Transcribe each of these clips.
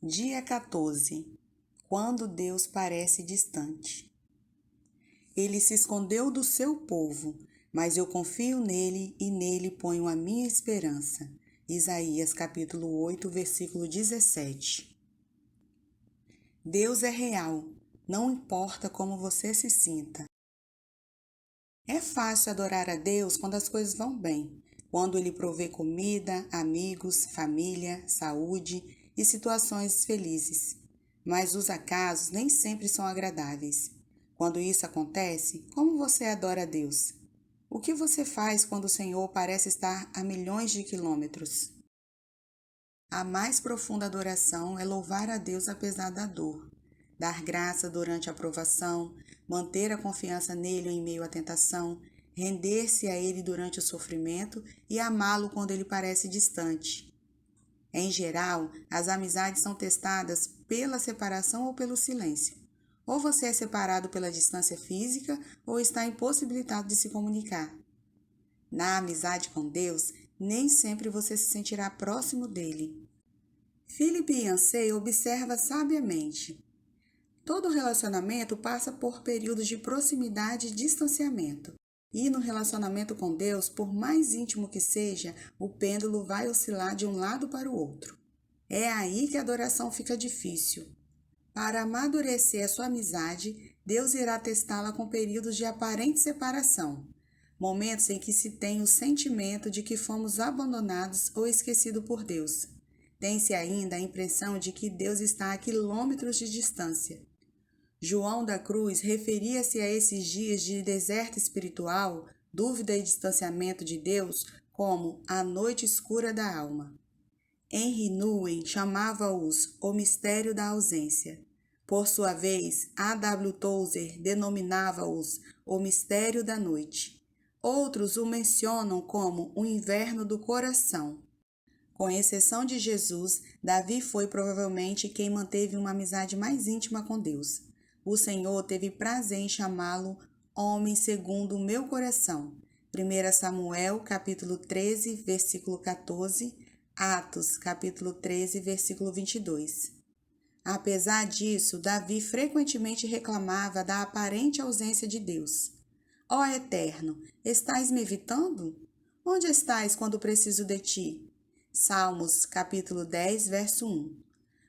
Dia 14. Quando Deus parece distante. Ele se escondeu do seu povo, mas eu confio nele e nele ponho a minha esperança. Isaías capítulo 8, versículo 17. Deus é real, não importa como você se sinta. É fácil adorar a Deus quando as coisas vão bem, quando Ele provê comida, amigos, família, saúde e situações felizes. Mas os acasos nem sempre são agradáveis. Quando isso acontece, como você adora a Deus? O que você faz quando o Senhor parece estar a milhões de quilômetros? A mais profunda adoração é louvar a Deus apesar da dor, dar graça durante a provação, manter a confiança nele em meio à tentação, render-se a ele durante o sofrimento e amá-lo quando ele parece distante. Em geral, as amizades são testadas pela separação ou pelo silêncio. Ou você é separado pela distância física ou está impossibilitado de se comunicar. Na amizade com Deus, nem sempre você se sentirá próximo dele. Philip Yancey observa sabiamente. Todo relacionamento passa por períodos de proximidade e distanciamento. E no relacionamento com Deus, por mais íntimo que seja, o pêndulo vai oscilar de um lado para o outro. É aí que a adoração fica difícil. Para amadurecer a sua amizade, Deus irá testá-la com períodos de aparente separação, momentos em que se tem o sentimento de que fomos abandonados ou esquecidos por Deus. Tem-se ainda a impressão de que Deus está a quilômetros de distância. João da Cruz referia-se a esses dias de deserto espiritual, dúvida e distanciamento de Deus como a noite escura da alma. Henry Nouwen chamava-os o mistério da ausência. Por sua vez, A. W. Tozer denominava-os o mistério da noite. Outros o mencionam como o inverno do coração. Com exceção de Jesus, Davi foi provavelmente quem manteve uma amizade mais íntima com Deus. O Senhor teve prazer em chamá-lo homem segundo o meu coração. 1 Samuel, capítulo 13, versículo 14, Atos, capítulo 13, versículo 22. Apesar disso, Davi frequentemente reclamava da aparente ausência de Deus. Ó Eterno, estás me evitando? Onde estás quando preciso de ti? Salmos, capítulo 10, verso 1.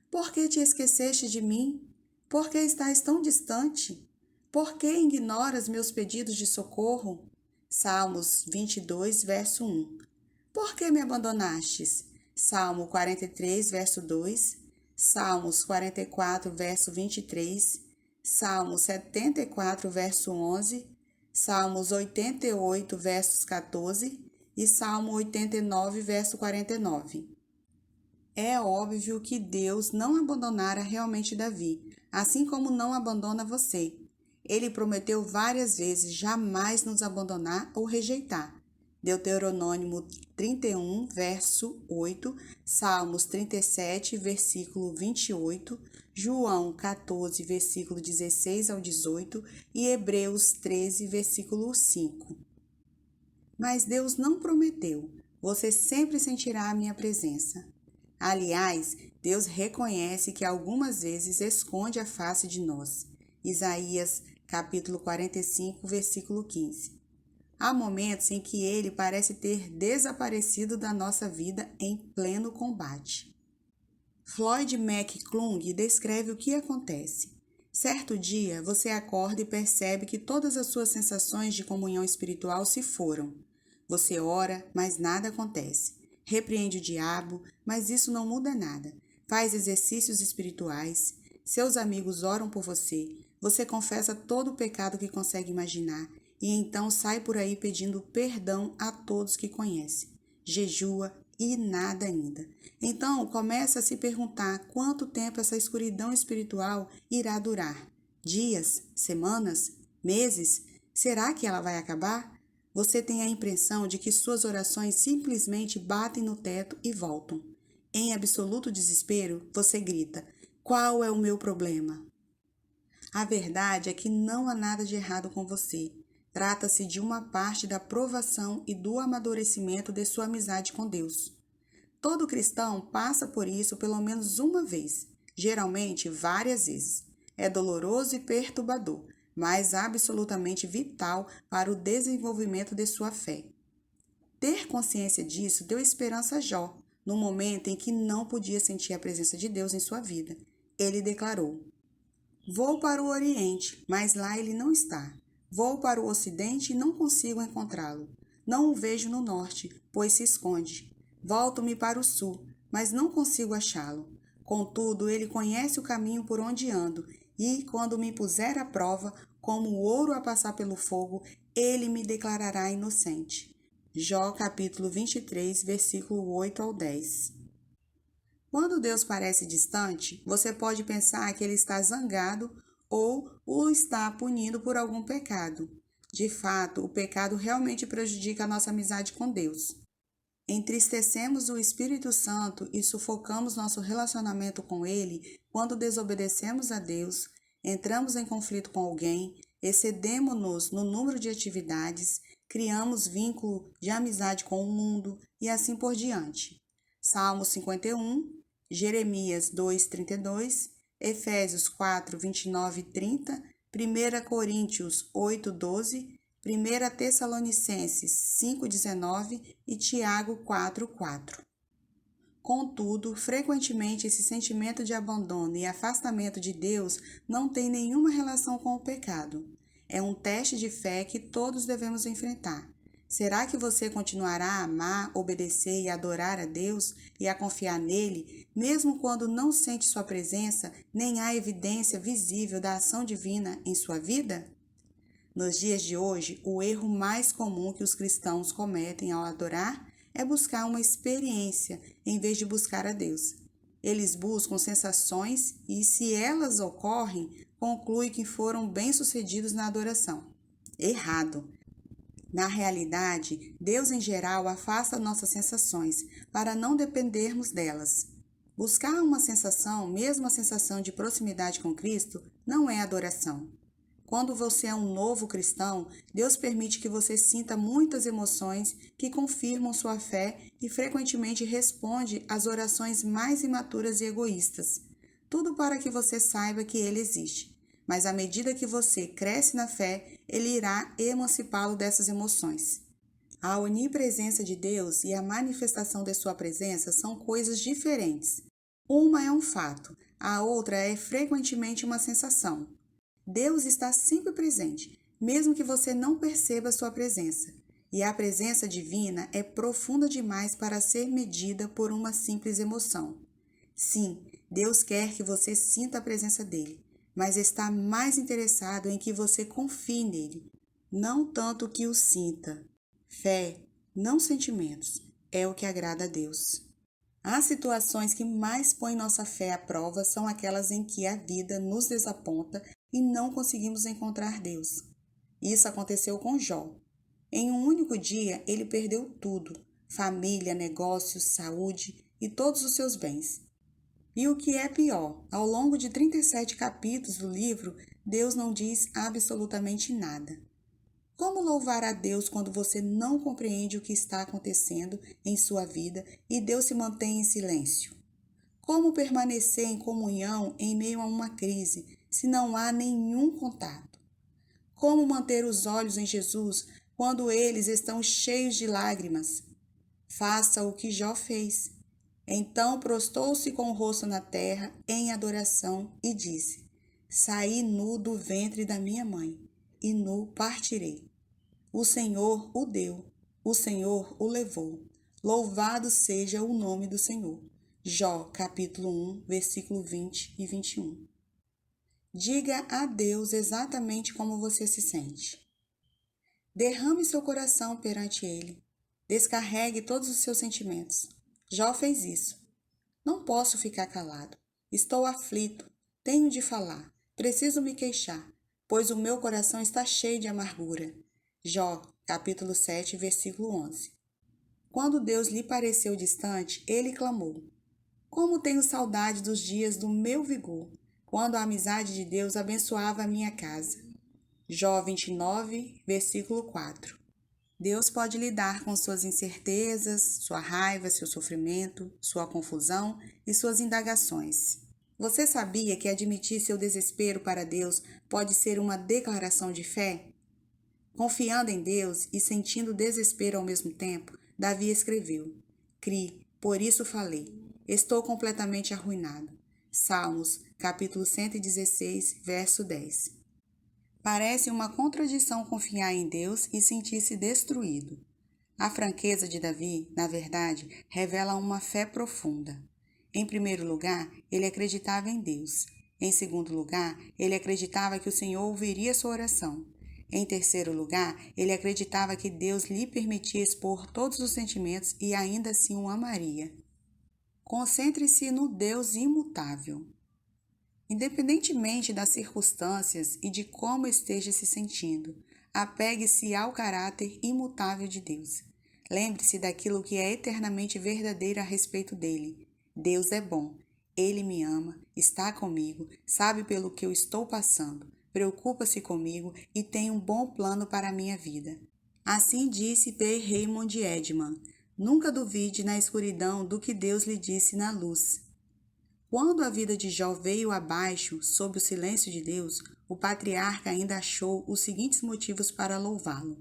Por que te esqueceste de mim? Por que estás tão distante? Por que ignoras meus pedidos de socorro? Salmos 22, verso 1. Por que me abandonastes? Salmo 43, verso 2. Salmos 44, verso 23. Salmo 74, verso 11. Salmos 88, versos 14. E Salmo 89, verso 49. É óbvio que Deus não abandonara realmente Davi, assim como não abandona você. Ele prometeu várias vezes jamais nos abandonar ou rejeitar. Deuteronômio 31, verso 8, Salmos 37, versículo 28, João 14, versículo 16 ao 18 e Hebreus 13, versículo 5. Mas Deus não prometeu, você sempre sentirá a minha presença. Aliás, Deus reconhece que algumas vezes esconde a face de nós. Isaías, capítulo 45, versículo 15. Há momentos em que ele parece ter desaparecido da nossa vida em pleno combate. Floyd McClung descreve o que acontece. Certo dia, você acorda e percebe que todas as suas sensações de comunhão espiritual se foram. Você ora, mas nada acontece. Repreende o diabo, mas isso não muda nada. Faz exercícios espirituais. Seus amigos oram por você. Você confessa todo o pecado que consegue imaginar e então sai por aí pedindo perdão a todos que conhece. Jejua e nada ainda. Então começa a se perguntar quanto tempo essa escuridão espiritual irá durar. Dias? Semanas? Meses? Será que ela vai acabar? Você tem a impressão de que suas orações simplesmente batem no teto e voltam. Em absoluto desespero, você grita: qual é o meu problema? A verdade é que não há nada de errado com você. Trata-se de uma parte da provação e do amadurecimento de sua amizade com Deus. Todo cristão passa por isso pelo menos uma vez. geralmente várias vezes. É doloroso e perturbador, mas absolutamente vital para o desenvolvimento de sua fé. Ter consciência disso deu esperança a Jó, no momento em que não podia sentir a presença de Deus em sua vida. Ele declarou: Vou para o Oriente, mas lá ele não está. Vou para o Ocidente e não consigo encontrá-lo. Não o vejo no Norte, pois se esconde. Volto-me para o Sul, mas não consigo achá-lo. Contudo, ele conhece o caminho por onde ando, e, quando me puser à prova, como o ouro a passar pelo fogo, ele me declarará inocente. Jó capítulo 23, versículo 8 ao 10. Quando Deus parece distante, você pode pensar que ele está zangado ou o está punindo por algum pecado. De fato, o pecado realmente prejudica a nossa amizade com Deus. Entristecemos o Espírito Santo e sufocamos nosso relacionamento com ele quando desobedecemos a Deus, entramos em conflito com alguém, excedemos-nos no número de atividades, criamos vínculo de amizade com o mundo e assim por diante. Salmo 51, Jeremias 2:32, Efésios 4:29 e 30, 1 Coríntios 8:12, 1 Tessalonicenses 5:19 e Tiago 4:4. Contudo, frequentemente esse sentimento de abandono e afastamento de Deus não tem nenhuma relação com o pecado. É um teste de fé que todos devemos enfrentar. Será que você continuará a amar, obedecer e adorar a Deus e a confiar nele, mesmo quando não sente sua presença, nem há evidência visível da ação divina em sua vida? Nos dias de hoje, o erro mais comum que os cristãos cometem ao adorar é buscar uma experiência em vez de buscar a Deus. Eles buscam sensações e, se elas ocorrem, concluem que foram bem-sucedidos na adoração. Errado! Na realidade, Deus em geral afasta nossas sensações para não dependermos delas. Buscar uma sensação, mesmo a sensação de proximidade com Cristo, não é adoração. Quando você é um novo cristão, Deus permite que você sinta muitas emoções que confirmam sua fé e frequentemente responde às orações mais imaturas e egoístas. Tudo para que você saiba que Ele existe. Mas à medida que você cresce na fé, Ele irá emancipá-lo dessas emoções. A onipresença de Deus e a manifestação de sua presença são coisas diferentes. Uma é um fato, a outra é frequentemente uma sensação. Deus está sempre presente, mesmo que você não perceba sua presença. E a presença divina é profunda demais para ser medida por uma simples emoção. Sim, Deus quer que você sinta a presença dele, mas está mais interessado em que você confie nele, não tanto que o sinta. Fé, não sentimentos, é o que agrada a Deus. As situações que mais põem nossa fé à prova são aquelas em que a vida nos desaponta e não conseguimos encontrar Deus. Isso aconteceu com Jó. Em um único dia, ele perdeu tudo: família, negócios, saúde e todos os seus bens. E o que é pior, ao longo de 37 capítulos do livro, Deus não diz absolutamente nada. Como louvar a Deus quando você não compreende o que está acontecendo em sua vida e Deus se mantém em silêncio? Como permanecer em comunhão em meio a uma crise, se não há nenhum contato? Como manter os olhos em Jesus quando eles estão cheios de lágrimas? Faça o que Jó fez. Então prostou-se com o rosto na terra em adoração e disse: Saí nu do ventre da minha mãe, e nu partirei. O Senhor o deu, o Senhor o levou. Louvado seja o nome do Senhor. Jó, capítulo 1, versículo 20 e 21. Diga a Deus exatamente como você se sente. Derrame seu coração perante Ele. Descarregue todos os seus sentimentos. Jó fez isso. Não posso ficar calado. Estou aflito. Tenho de falar. Preciso me queixar, pois o meu coração está cheio de amargura. Jó, capítulo 7, versículo 11. Quando Deus lhe pareceu distante, ele clamou: Como tenho saudade dos dias do meu vigor, quando a amizade de Deus abençoava a minha casa. Jó 29, versículo 4. Deus pode lidar com suas incertezas, sua raiva, seu sofrimento, sua confusão e suas indagações. Você sabia que admitir seu desespero para Deus pode ser uma declaração de fé? Confiando em Deus e sentindo desespero ao mesmo tempo, Davi escreveu: Cri, por isso falei. Estou completamente arruinado. Salmos, capítulo 116, verso 10. Parece uma contradição confiar em Deus e sentir-se destruído. A franqueza de Davi, na verdade, revela uma fé profunda. Em primeiro lugar, ele acreditava em Deus. Em segundo lugar, ele acreditava que o Senhor ouviria sua oração. Em terceiro lugar, ele acreditava que Deus lhe permitia expor todos os sentimentos e ainda assim o amaria. Concentre-se no Deus imutável. Independentemente das circunstâncias e de como esteja se sentindo, apegue-se ao caráter imutável de Deus. Lembre-se daquilo que é eternamente verdadeiro a respeito dele. Deus é bom, ele me ama, está comigo, sabe pelo que eu estou passando, preocupa-se comigo e tem um bom plano para a minha vida. Assim disse P. Raymond Edman. Nunca duvide na escuridão do que Deus lhe disse na luz. Quando a vida de Jó veio abaixo, sob o silêncio de Deus, o patriarca ainda achou os seguintes motivos para louvá-lo.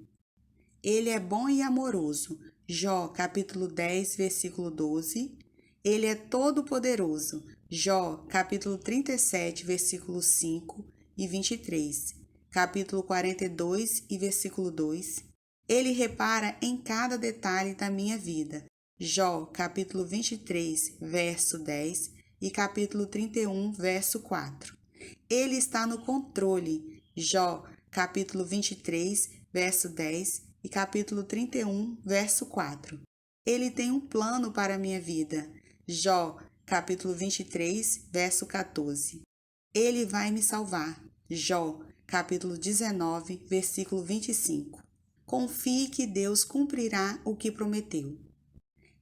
Ele é bom e amoroso. Jó, capítulo 10, versículo 12. Ele é todo-poderoso. Jó, capítulo 37, versículos 5 e 23. Capítulo 42 e versículo 2. Ele repara em cada detalhe da minha vida. Jó, capítulo 23, verso 10 e capítulo 31, verso 4. Ele está no controle. Jó, capítulo 23, verso 10 e capítulo 31, verso 4. Ele tem um plano para a minha vida. Jó, capítulo 23, verso 14. Ele vai me salvar. Jó, capítulo 19, versículo 25. Confie que Deus cumprirá o que prometeu.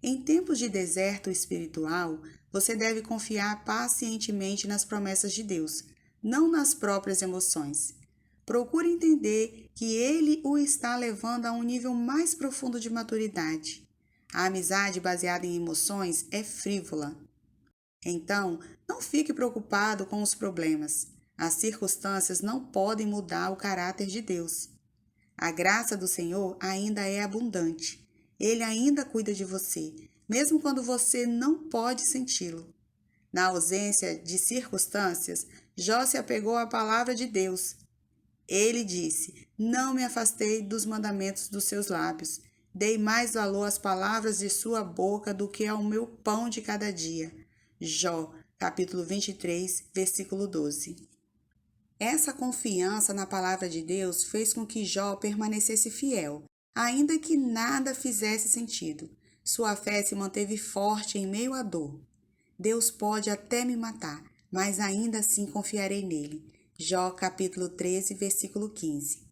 Em tempos de deserto espiritual, você deve confiar pacientemente nas promessas de Deus, não nas próprias emoções. Procure entender que Ele o está levando a um nível mais profundo de maturidade. A amizade baseada em emoções é frívola. Então, não fique preocupado com os problemas. As circunstâncias não podem mudar o caráter de Deus. A graça do Senhor ainda é abundante. Ele ainda cuida de você, mesmo quando você não pode senti-lo. Na ausência de circunstâncias, Jó se apegou à palavra de Deus. Ele disse: Não me afastei dos mandamentos dos seus lábios. Dei mais valor às palavras de sua boca do que ao meu pão de cada dia. Jó, capítulo 23, versículo 12. Essa confiança na palavra de Deus fez com que Jó permanecesse fiel, ainda que nada fizesse sentido. Sua fé se manteve forte em meio à dor. Deus pode até me matar, mas ainda assim confiarei nele. Jó, capítulo 13, versículo 15.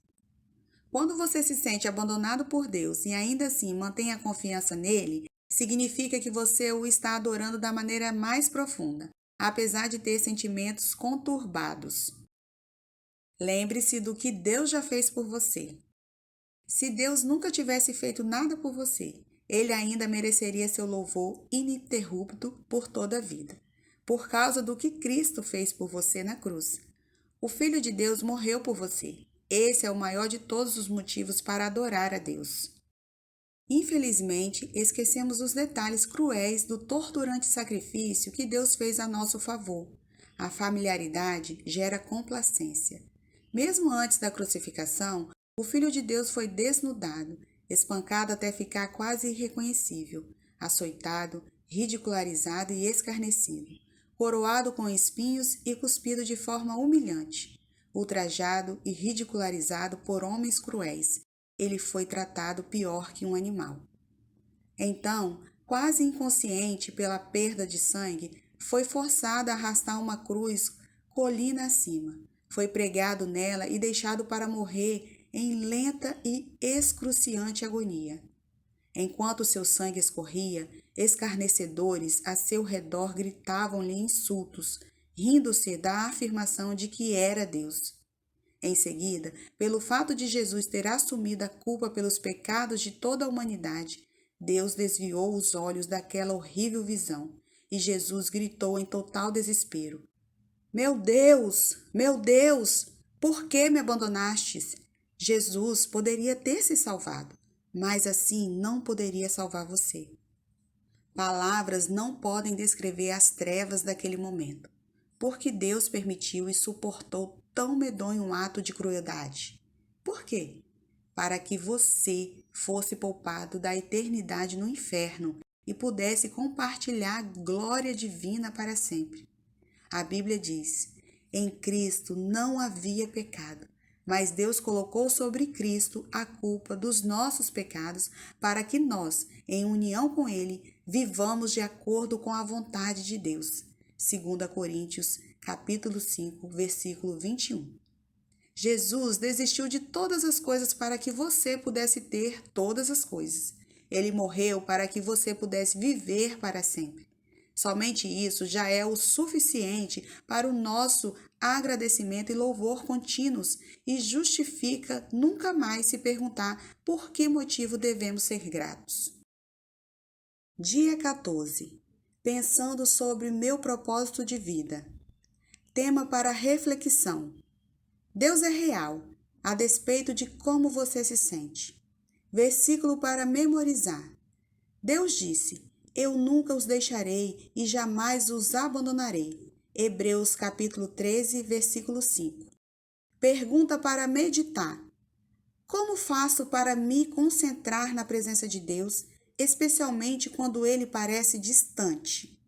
Quando você se sente abandonado por Deus e ainda assim mantém a confiança nele, significa que você o está adorando da maneira mais profunda, apesar de ter sentimentos conturbados. Lembre-se do que Deus já fez por você. Se Deus nunca tivesse feito nada por você, Ele ainda mereceria seu louvor ininterrupto por toda a vida, por causa do que Cristo fez por você na cruz. O Filho de Deus morreu por você. Esse é o maior de todos os motivos para adorar a Deus. Infelizmente, esquecemos os detalhes cruéis do torturante sacrifício que Deus fez a nosso favor. A familiaridade gera complacência. Mesmo antes da crucificação, o Filho de Deus foi desnudado, espancado até ficar quase irreconhecível, açoitado, ridicularizado e escarnecido, coroado com espinhos e cuspido de forma humilhante, ultrajado e ridicularizado por homens cruéis. Ele foi tratado pior que um animal. Então, quase inconsciente pela perda de sangue, foi forçado a arrastar uma cruz colina acima. Foi pregado nela e deixado para morrer em lenta e excruciante agonia. Enquanto seu sangue escorria, escarnecedores a seu redor gritavam-lhe insultos, rindo-se da afirmação de que era Deus. Em seguida, pelo fato de Jesus ter assumido a culpa pelos pecados de toda a humanidade, Deus desviou os olhos daquela horrível visão e Jesus gritou em total desespero: Meu Deus, por que me abandonastes? Jesus poderia ter se salvado, mas assim não poderia salvar você. Palavras não podem descrever as trevas daquele momento, porque Deus permitiu e suportou tão medonho um ato de crueldade. Por quê? Para que você fosse poupado da eternidade no inferno e pudesse compartilhar a glória divina para sempre. A Bíblia diz: em Cristo não havia pecado, mas Deus colocou sobre Cristo a culpa dos nossos pecados para que nós, em união com Ele, vivamos de acordo com a vontade de Deus. 2 Coríntios, capítulo 5, versículo 21. Jesus desistiu de todas as coisas para que você pudesse ter todas as coisas. Ele morreu para que você pudesse viver para sempre. Somente isso já é o suficiente para o nosso agradecimento e louvor contínuos e justifica nunca mais se perguntar por que motivo devemos ser gratos. Dia 14. Pensando sobre meu propósito de vida. Tema para reflexão. Deus é real, a despeito de como você se sente. Versículo para memorizar. Deus disse: eu nunca os deixarei e jamais os abandonarei. Hebreus capítulo 13, versículo 5. Pergunta para meditar. Como faço para me concentrar na presença de Deus, especialmente quando Ele parece distante?